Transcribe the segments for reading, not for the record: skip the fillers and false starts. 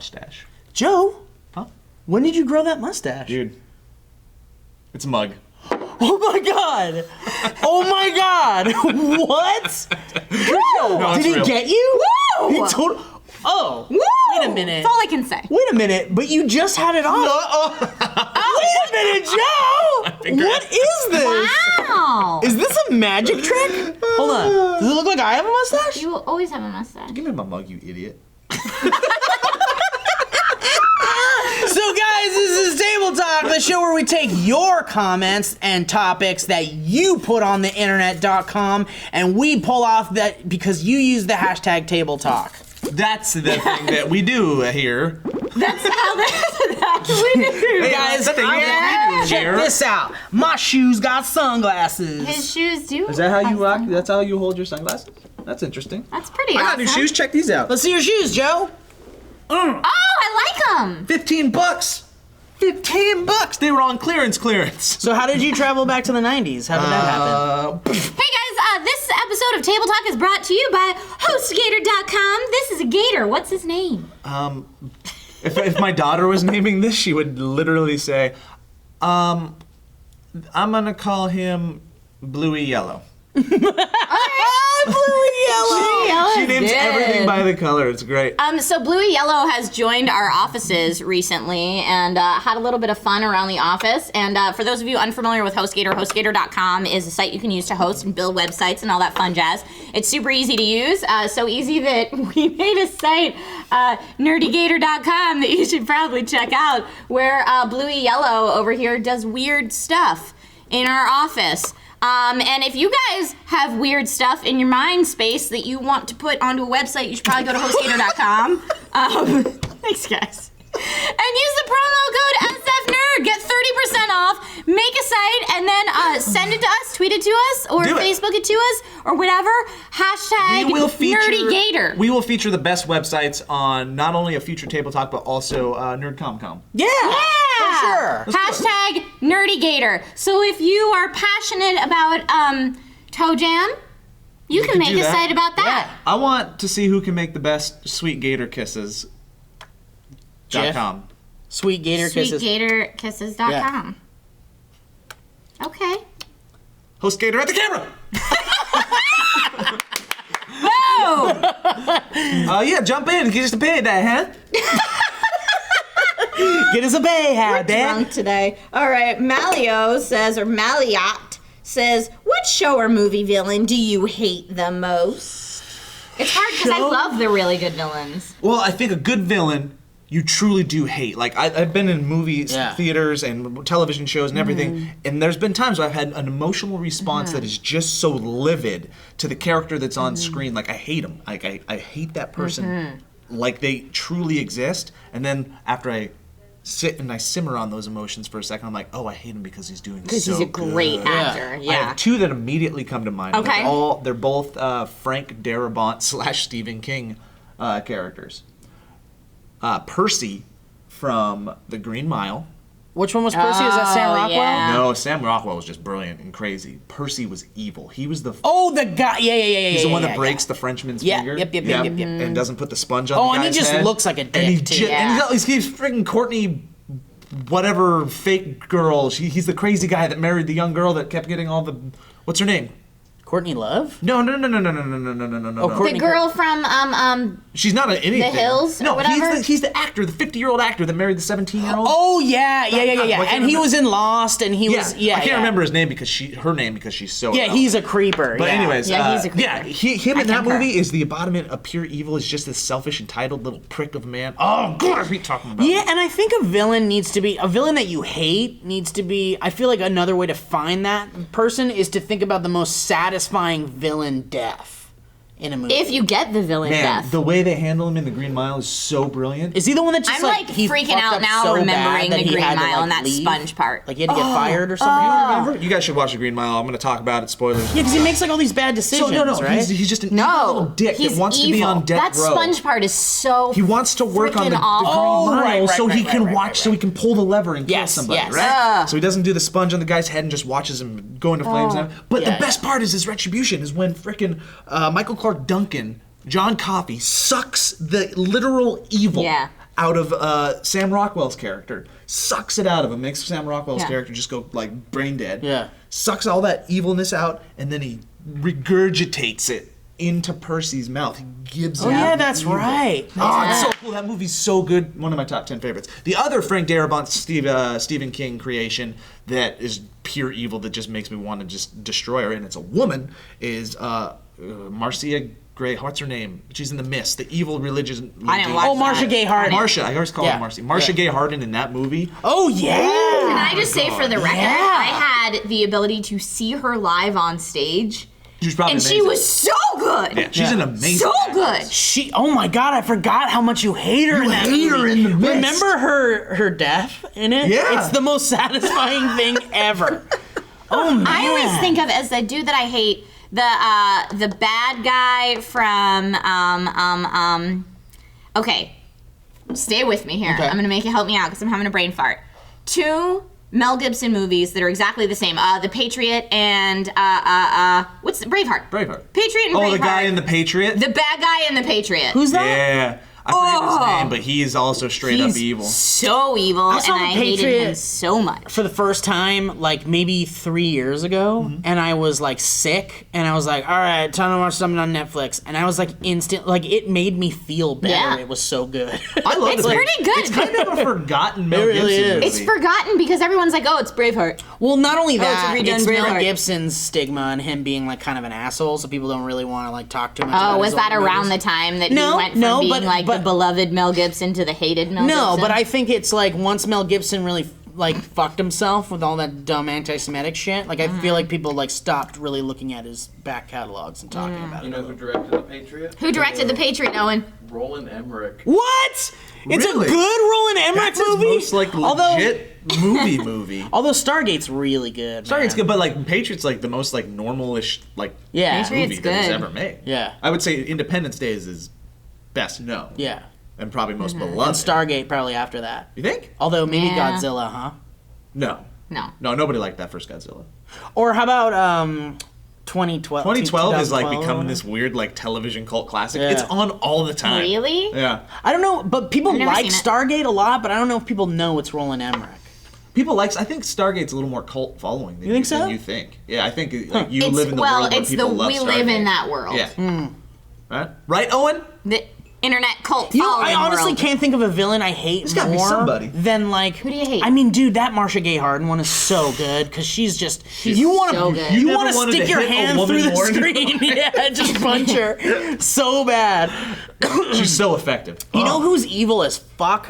mustache. Joe, Huh? when did you grow that mustache? Dude, it's a mug. Oh my god! Oh my god! What? No, Did it's he real. get you? Woo! He told. Oh. Woo! Wait a minute. That's all I can say. Wait a minute, but you just had it on. Wait a minute, Joe! What is this? Wow. Is this a magic trick? Hold on. Does it look like I have a mustache? You will always have a mustache. Give me my mug, you idiot. So guys, this is Table Talk, the show where we take your comments and topics that you put on the internet.com and we pull off that because you use the hashtag Table Talk. That's the thing that we do here. That's what we do. Hey, Guys, that's the thing that we do check here. this out. My shoes got sunglasses. His shoes do. Is that how you have rock? some- That's how you hold your sunglasses? That's interesting. That's pretty I got awesome. new shoes. Check these out. Let's see your shoes, Joe. Oh, I like them. $15. $15. They were on clearance. So how did you travel back to the 90s? How did that happen? Hey guys, this episode of Table Talk is brought to you by HostGator.com. This is a gator. What's his name? If my daughter was naming this, she would literally say, I'm gonna call him Bluey Yellow. Bluey yellow. She names everything by the color. It's great. So Bluey Yellow has joined our offices recently and had a little bit of fun around the office. And for those of you unfamiliar with HostGator, HostGator.com is a site you can use to host and build websites and all that fun jazz. It's super easy to use, so easy that we made a site, nerdygator.com, that you should probably check out, where Bluey Yellow over here does weird stuff in our office. And if you guys have weird stuff in your mind space that you want to put onto a website, you should probably go to hostgator.com. Thanks, guys. And use the promo code SFNERD. Get 30% off. Make a site and then send it to us, tweet it to us, or Do it. Facebook it to us, or whatever. Hashtag NerdyGator. We will feature the best websites on not only a future Table Talk, but also NerdComCom. Yeah. For sure. Hashtag NerdyGator. So if you are passionate about toe jam, you can make do a that. site about that. I want to see who can make the best sweet gator kisses. Jeff? .com. Sweet gator kisses. SweetGatorKisses.com. Okay. Host Gator at the camera. Whoa! Yeah, jump in. Get us to pay that, huh? Get us a bay hat, man. Drunk today. All right. Malio says, or Maliot says, what show or movie villain do you hate the most? It's hard because I love the really good villains. Well, I think a good villain you truly do hate. Like, I've been in movies, theaters, and television shows and everything, and there's been times where I've had an emotional response that is just so livid to the character that's on screen. Like, I hate him. Like, I hate that person like they truly exist. And then after I sit and I simmer on those emotions for a second, I'm like, oh, I hate him because he's doing so good. Because he's a great actor. I Yeah. have two that immediately come to mind. Okay. They're both Frank Darabont / Stephen King characters. Percy from The Green Mile. Which one was Percy? Is that Sam Rockwell? yeah. No, Sam Rockwell was just brilliant and crazy. Percy was evil. He was the Oh, the guy. Yeah. he's the one that breaks the Frenchman's finger. Yep. And doesn't put the sponge on Oh, the and guy's he just head. looks like a dick, And he too. and he's freaking Courtney, whatever fake girl. He's the crazy guy that married the young girl that kept getting all the. What's her name? Courtney Love? No. The girl from She's not in anything. The Hills or No, whatever? he's the actor, the 50-year-old actor that married the 17-year-old. Oh, yeah. I can't And he remember. was in Lost, and he was, I can't remember his name because her name because she's so. Yeah, he's a creeper. But anyways, Yeah, he's a creeper. yeah, him I in that concur. movie is the embodiment of pure evil. Is just this selfish, entitled little prick of a man. Oh God, I hate talking about. Yeah, and I think a villain that you hate needs to be, I feel like another way to find that person is to think about the most satisfying villain death in a movie. If you get the villain Man, death. the way they handle him in The Green Mile is so brilliant. Is he the one that just I'm like he freaking fucked out up now so remembering bad that The he Green had to, Mile and like, that leave? sponge part. Like he had to get fired or something? Remember? You guys should watch The Green Mile. I'm going to talk about it. Spoilers. Yeah, because he makes like all these bad decisions, right? He's just an evil little dick he's that wants evil. to be on death That row. sponge part is so He wants to work on the freaking awful. Green Mile so he can right, watch, so he can pull the lever and kill Yes, somebody, yes. right? So he doesn't do the sponge on the guy's head and just watches him go into flames. But the best part is his retribution is when frickin' Michael Clark Duncan, John Coffey, sucks the literal evil out of Sam Rockwell's character. Sucks it out of him. Makes Sam Rockwell's character just go like brain dead. Yeah. Sucks all that evilness out, and then he regurgitates it into Percy's mouth. He gives Oh it yeah, the that's evil. right. It's so cool. That movie's so good. One of my top 10 favorites. The other Frank Darabont Stephen King creation that is pure evil that just makes me want to just destroy her, and it's a woman, is Marcia Gray. What's her name? She's in The Mist, the evil religious lady. I didn't watch Marcia Gay Harden. Marcia. I always call her Marcia. Marcia Gay Harden in that movie. Oh yeah. Can I just say for the record, Yeah. I had the ability to see her live on stage, She's probably and amazing. she was so good. Yeah, she's an amazing So actress. good. Oh my god, I forgot how much you hate her in that hate her movie. in The Mist. Remember her death in it? Yeah. It's the most satisfying thing ever. Oh man. I always think of it as the dude that I hate, the bad guy from okay, stay with me here. Okay. I'm gonna make you help me out because I'm having a brain fart. 2 Mel Gibson movies that are exactly the same. The Patriot and what's Braveheart? Braveheart. Patriot and Braveheart. Oh, the guy in The Patriot? The bad guy in The Patriot. Who's that? Yeah. I forget his name, but he is also straight up He's evil. so evil, and saw The I hated Patriot him so much. for the first time like maybe 3 years ago, and I was like sick, and I was like, all right, time to watch something on Netflix, and I was like it made me feel better. Yeah. It was so good. I love It's it. pretty good. It's kind of a forgotten Mel really Gibson is. movie. It's forgotten because everyone's like, oh, it's Braveheart. Well, not only it's a that, redone it's Mel Braveheart. Gibson's stigma and him being like kind of an asshole, so people don't really want to like talk too much Oh, about was his that old around movies. the time that No, he went from no, being but- like but- the beloved Mel Gibson to the hated Mel Gibson? No, but I think it's like once Mel Gibson really like fucked himself with all that dumb anti-Semitic shit, like I feel like people like stopped really looking at his back catalogs and talking about You it. know who directed The Patriot? Who directed The Patriot, Owen? Roland Emmerich. What? It's Really? a good Roland Emmerich That's his movie. most like legit movie. Although Stargate's really good. Stargate's man. good, but like Patriot's like the most like normal-ish like Yeah. Patriot's movie that he's good. ever made. Yeah. I would say Independence Day is his best known. Yeah. And probably most And beloved. Stargate probably after that. You think? Although maybe Yeah. Godzilla, huh? No. No. No, nobody liked that first Godzilla. Or how about 2012? 2012 is like 2012? becoming this weird like television cult classic. Yeah. It's on all the time. Really? Yeah. I don't know, but people I've never like seen it. Stargate a lot, but I don't know if people know it's Roland Emmerich. People like. I think Stargate's a little more cult following than You think so? than you think. Yeah, I think like, you It's, live in the well, world where it's people love we live in Stargate. that world. Yeah. Right? Right, Owen? The internet cult You know, following I honestly world. can't think of a villain I hate There's gotta be more somebody. than like. Who do you hate? I mean, dude, that Marcia Gay Harden one is so good because she's just you want so to good. you You want never to wanted stick to your hit a hand woman through the more in your screen, yeah, just punch her so bad. She's so effective. You know who's evil as fuck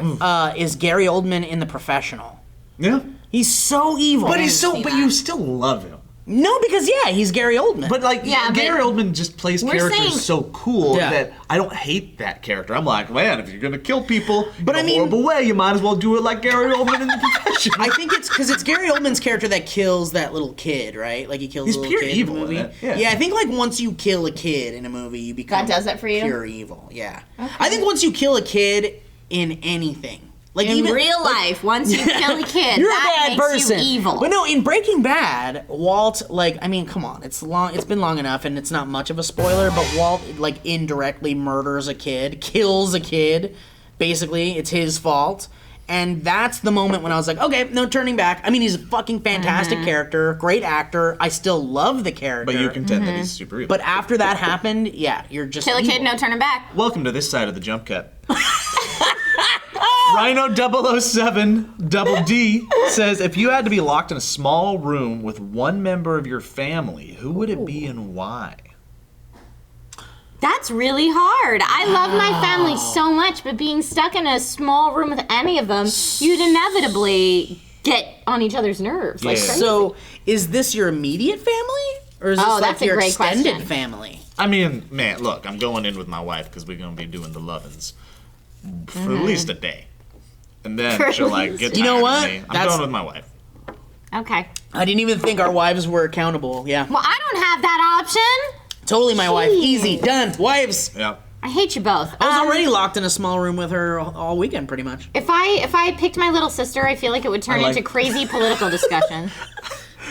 is Gary Oldman in The Professional. Yeah. He's so evil. But he's so. see But that. you still love him. no, because yeah, he's Gary Oldman. But like, Yeah, but Gary Oldman just plays we're characters saying- so cool Yeah. that I don't hate that character. I'm like, man, if you're gonna kill people But in I a mean- horrible way, you might as well do it like Gary Oldman in The Professional. I think it's because it's Gary Oldman's character that kills that little kid, right? Like he kills He's the little pure kid evil in the in movie. it, yeah. I think like once you kill a kid in a movie, you become That does it for you? pure evil. Yeah, I think once you kill a kid in anything, like in even real like, life, once you kill a kid, you're that a bad makes person. you evil. But no, in Breaking Bad, Walt, like, I mean, come on, it's been long enough, and it's not much of a spoiler, but Walt, like, indirectly murders a kid, kills a kid. Basically, it's his fault. And that's the moment when I was like, okay, no turning back. I mean, he's a fucking fantastic character, great actor. I still love the character. But you contend that he's super evil. But after that happened, yeah, you're just Kill a kid, evil. no turning back. Welcome to this side of the jump cut. Rhino 007 Double D says, if you had to be locked in a small room with one member of your family, who would it be and why? That's really hard. I love my family so much, but being stuck in a small room with any of them, you'd inevitably get on each other's nerves. Like Yeah. crazy. So, is this your immediate family? Or is this Oh, like that's a your great extended question. family? I mean, man, look, I'm going in with my wife because we're going to be doing the lovin's for at least a day. And then For she'll at like least- get You tired know of what? me. I'm That's- going with my wife. Okay. I didn't even think our wives were accountable. Yeah. Well, I don't have that option. Totally my wife. Jeez. Easy. Done. Wives. Yeah. I hate you both. I was already locked in a small room with her all weekend, pretty much. If I picked my little sister, I feel like it would turn I like- into crazy political discussion.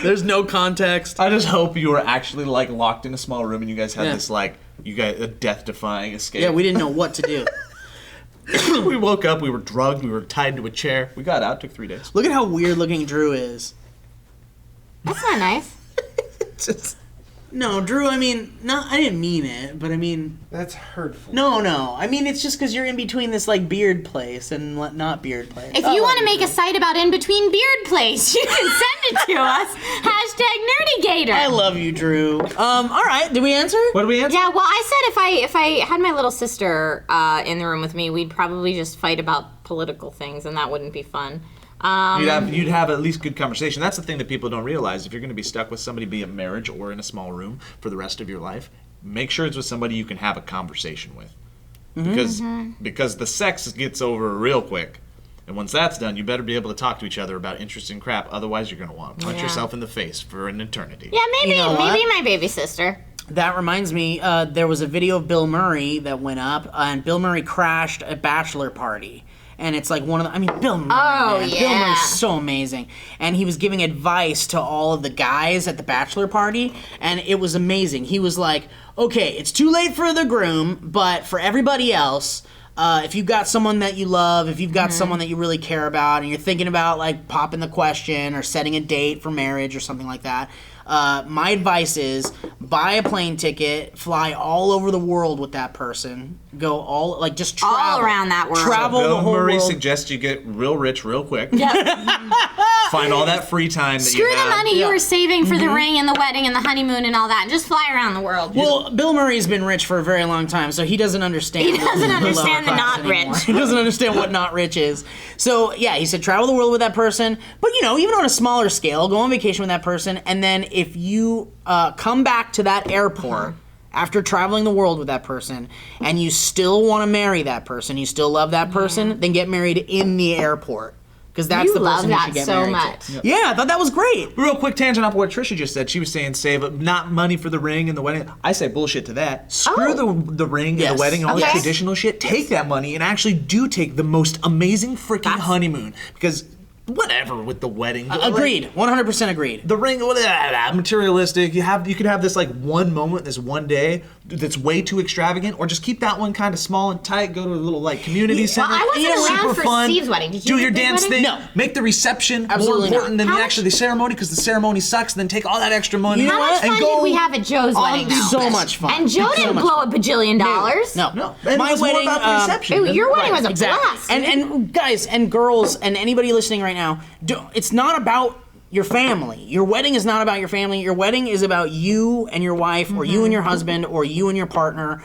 There's no context. I just hope you were actually like locked in a small room and you guys had Yeah. this like, a death-defying escape. Yeah, we didn't know what to do. We woke up, we were drugged, we were tied to a chair. We got out, took 3 days. Look at how weird looking Drew is. That's not nice. No, Drew, I mean, no, I didn't mean it, but I mean... That's hurtful. No. I mean, it's just because you're in between this, like, beard place and not beard place. If you want to make a site about in between beard place, you can send it to us. #NerdyGator. I love you, Drew. All right, did we answer? What did we answer? Yeah, well, I said if I had my little sister in the room with me, we'd probably just fight about political things, and that wouldn't be fun. You'd have at least good conversation. That's the thing that people don't realize. If you're going to be stuck with somebody, be it marriage or in a small room for the rest of your life, make sure it's with somebody you can have a conversation with. Because the sex gets over real quick. And once that's done, you better be able to talk to each other about interesting crap. Otherwise, you're going to want to punch yourself in the face for an eternity. Yeah, maybe You know what? maybe my baby sister. That reminds me, there was a video of Bill Murray that went up, and Bill Murray crashed a bachelor party. And it's like one of the, I mean, Bill Murray, man. yeah. Bill Murray's so amazing. And he was giving advice to all of the guys at the bachelor party, and it was amazing. He was like, okay, it's too late for the groom, but for everybody else, if you've got someone that you love, if you've got someone that you really care about, and you're thinking about, like, popping the question or setting a date for marriage or something like that, my advice is buy a plane ticket, fly all over the world with that person, go all, like, just travel. All around that world. Travel Bill the whole Murray world. suggests you get real rich real quick. Yep. Find all that free time that Screw you the have. money you were saving for the ring and the wedding and the honeymoon and all that, and just fly around the world. Well, Bill Murray's been rich for a very long time, so he doesn't understand. He doesn't understand the lower not class anymore. rich. He doesn't understand what not rich is. So, yeah, he said travel the world with that person, but, you know, even on a smaller scale, go on vacation with that person, and then if you come back to that airport after traveling the world with that person, and you still want to marry that person, you still love that person, then get married in the airport. Because that's You the love person you that should get so married much. to. Yeah, I thought that was great. Real quick tangent off what Trisha just said. She was saying save not money for the ring and the wedding. I say bullshit to that. Screw the ring and the wedding and all that Okay. traditional shit. Take that money and actually do take the most amazing freaking honeymoon. Because whatever with the wedding. Agreed. 100% agreed. The ring, materialistic. You could have this like one moment, this one day that's way too extravagant, or just keep that one kind of small and tight. Go to a little like community center. I wasn't around super for fun. Steve's wedding. Did you do your do his dance wedding? thing? No. Make the reception Absolutely more important not. than How actually the ceremony, because the ceremony sucks. And then take all that extra money. How much and fun go did we have at Joe's wedding, though? So much fun. And Joe So didn't much blow fun. $1 bajillion. No. No, and My it was more wedding, about the reception. Ew, your wedding was a Exactly. blast. And guys and girls and anybody listening right now, it's not about your family. Your wedding is not about your family. Your wedding is about you and your wife, or you and your husband, or you and your partner.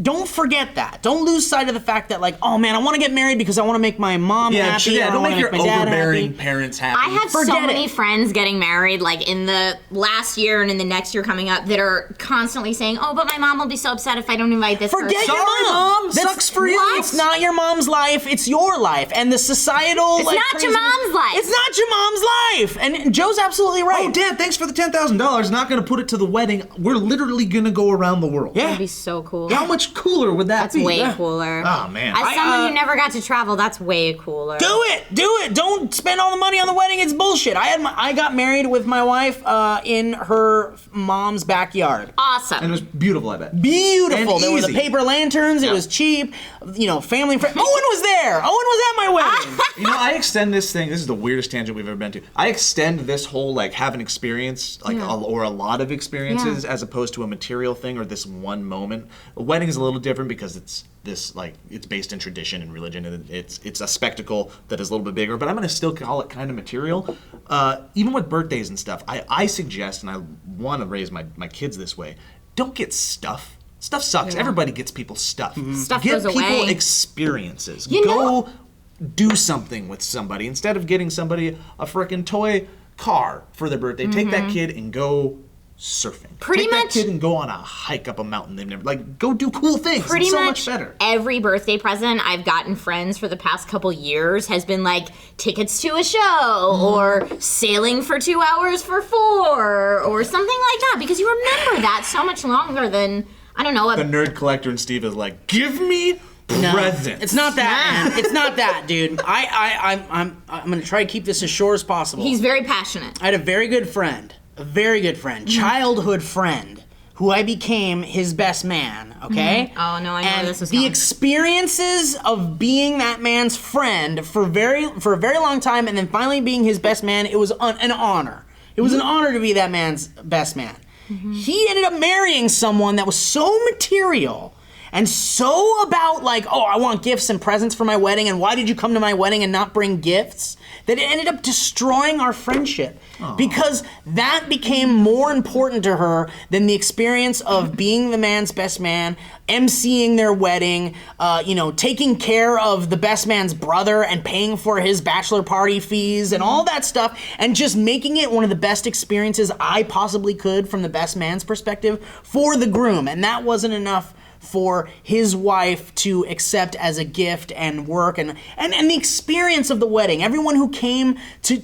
Don't forget that. Don't lose sight of the fact that, like, oh man, I want to get married because I want to make my mom happy. or I don't wanna make your my dad overbearing happy. parents happy. I have so Forget many it. friends getting married, like in the last year and in the next year coming up, that are constantly saying, "Oh, but my mom will be so upset if I don't invite this Forget person." your Sorry, mom. Mom. Sucks for you. What? It's not your mom's life. It's your life. And the societal. It's like, not your crazy- mom's life. It's not your mom's life. And Joe's absolutely right. Oh, Dad, thanks for the $10,000. Not going to put it to the wedding. We're literally going to go around the world. Yeah. That'd be so cool. How much cooler would that That's be? way Yeah. cooler. Oh, man. As someone who never got to travel, that's way cooler. Do it. Don't spend all the money on the wedding. It's bullshit. I got married with my wife in her mom's backyard. Awesome. And it was beautiful, I bet. Beautiful. And There were the easy. paper lanterns. It was cheap. You know, family and friends. Owen was there. Owen was at my wedding. You know, I extend this thing. This is the weirdest tangent we've ever been to. I extend this whole like have an experience, like or a lot of experiences, as opposed to a material thing or this one moment. A wedding is a little different because it's this like it's based in tradition and religion, and it's a spectacle that is a little bit bigger. But I'm gonna still call it kind of material. Even with birthdays and stuff, I suggest, and I want to raise my kids this way. Don't get stuff. Stuff sucks. Everybody gets people stuff. Stuff Get goes people away. experiences. You know- Go do something with somebody instead of getting somebody a frickin' toy car for their birthday. Take that kid and go surfing. Pretty Take much- that kid and go on a hike up a mountain they've never like. Go do cool things. Pretty it's so much, much better. every birthday present I've gotten friends for the past couple years has been like tickets to a show or sailing for 2 hours for 4 or something like that, because you remember that so much longer than, I don't know, The nerd collector and Steve is like, give me presents. It's not that, man. It's not that, dude. I'm gonna try to keep this as short as possible. he's very passionate. I had a very good friend, childhood friend, who I became his best man, okay? Oh, no, I know where this is the going. experiences of being that man's friend for a very long time and then finally being his best man, it was an honor. It was an honor to be that man's best man. He ended up marrying someone that was so material and so about like, oh, I want gifts and presents for my wedding, and why did you come to my wedding and not bring gifts? That it ended up destroying our friendship. Because that became more important to her than the experience of being the man's best man, emceeing their wedding, taking care of the best man's brother and paying for his bachelor party fees and all that stuff, and just making it one of the best experiences I possibly could from the best man's perspective for the groom. And that wasn't enough for his wife to accept as a gift and work and the experience of the wedding. Everyone who came to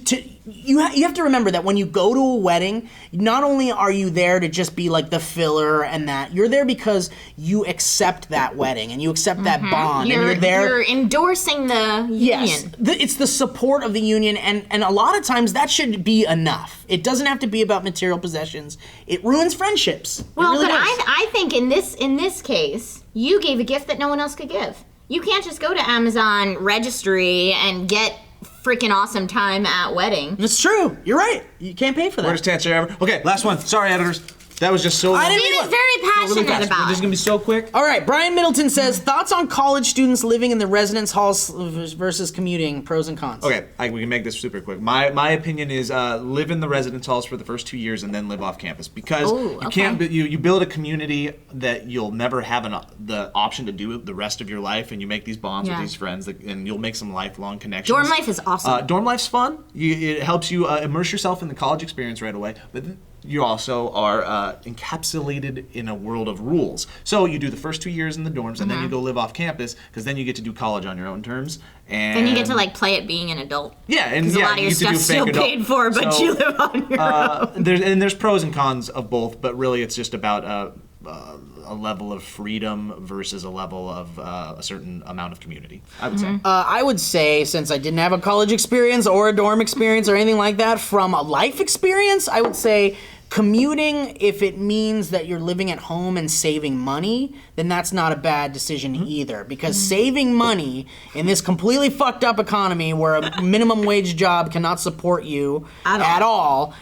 you have to remember that when you go to a wedding, not only are you there to just be like the filler and that, you're there because you accept that wedding and you accept that bond, and you're there. You're endorsing the union. Yes, it's the support of the union, and a lot of times that should be enough. It doesn't have to be about material possessions. It ruins friendships. Well, really but does. I think in this case, you gave a gift that no one else could give. You can't just go to Amazon registry and get freaking awesome time at wedding. It's true. You're right. You can't pay for that. Worst answer ever. Okay, last one. Sorry, editors. That was just so. I didn't Steve even- is very passionate about This is it. gonna be so quick. All right, Brian Middleton says, thoughts on college students living in the residence halls versus commuting, pros and cons. Okay, we can make this super quick. My opinion is live in the residence halls for the first 2 years and then live off campus, because you can't. You build a community that you'll never have the option to do the rest of your life, and you make these bonds with these friends, and you'll make some lifelong connections. Dorm life is awesome. Dorm life's fun. It helps you immerse yourself in the college experience right away, but you also are encapsulated in a world of rules. So you do the first 2 years in the dorms, and then you go live off campus, because then you get to do college on your own terms. And then you get to like play at being an adult. Yeah, and a lot of your you get to do stuff's still fake adult. paid for, but you live on your own. There's pros and cons of both, but really it's just about a level of freedom versus a level of a certain amount of community, I would say. I would say, since I didn't have a college experience or a dorm experience or anything like that, from a life experience, I would say commuting, if it means that you're living at home and saving money, then that's not a bad decision either. Because saving money in this completely fucked up economy where a minimum wage job cannot support you at all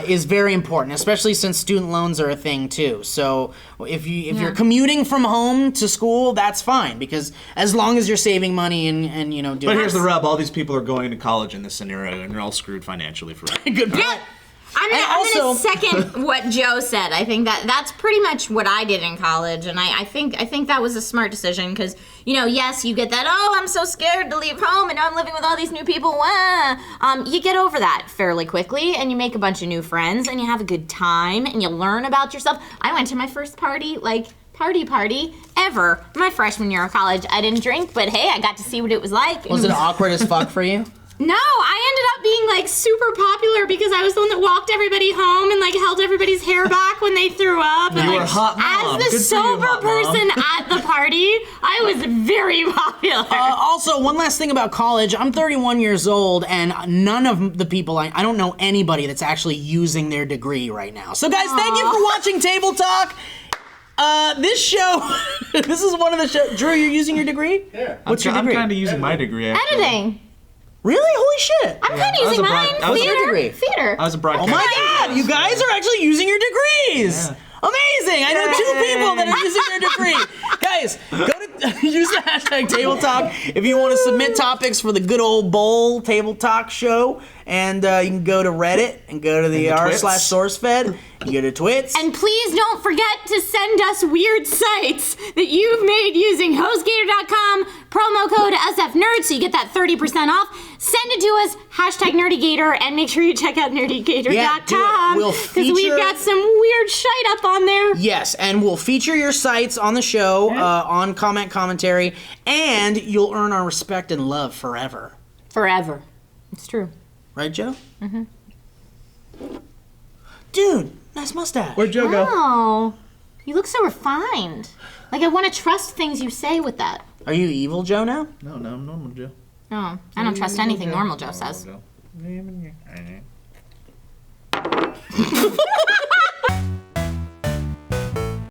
is very important, especially since student loans are a thing too. So if you're commuting from home to school, that's fine, because as long as you're saving money and doing. But here's the rub: all these people are going to college in this scenario, and you're all screwed financially forever. Good point. Yeah. I'm gonna second what Joe said. I think that's pretty much what I did in college, and I think that was a smart decision, because yes, you get that, oh, I'm so scared to leave home and I'm living with all these new people. You get over that fairly quickly, and you make a bunch of new friends, and you have a good time, and you learn about yourself. I went to my first party ever my freshman year of college. I didn't drink, but hey, I got to see what it was like. Was it awkward as fuck for you? No, I ended up being like super popular because I was the one that walked everybody home and like held everybody's hair back when they threw up. And, You were like, a hot mom. as the Good for you, sober hot mom. person at the party, I was very popular. Also, one last thing about college. I'm 31 years old, and none of the people I don't know anybody that's actually using their degree right now. So, guys, thank you for watching Table Talk. This show, this is one of the shows. Drew, you're using your degree? Yeah. What's your degree? I'm kind of using my degree, actually. Editing. Really? Holy shit. I'm kind of I was using a mine. I was a Theater. degree. Theater. I was a broadcast. Oh my god, you guys are actually using your degrees! Yeah. Amazing! I know 2 people that are using their degree. Guys, go to use the hashtag Table Talk if you want to submit topics for the good old bowl Table Talk show. And you can go to Reddit and go to the r/SourceFed. You go to Twits. And please don't forget to send us weird sites that you've made using HostGator.com, promo code SFNERD, so you get that 30% off. Send it to us, hashtag NerdyGator, and make sure you check out NerdyGator.com. Yeah, do it. We'll because we've feature- got some weird shite up on there. Yes, and we'll feature your sites on the show, on commentary, and you'll earn our respect and love forever. Forever. It's true. Right, Joe? Mm-hmm. Dude, nice mustache. Where'd Joe go? Oh, you look so refined. Like, I want to trust things you say with that. Are you evil, Joe, now? No, I'm normal Joe. No, I don't trust anything normal Joe says. Joe.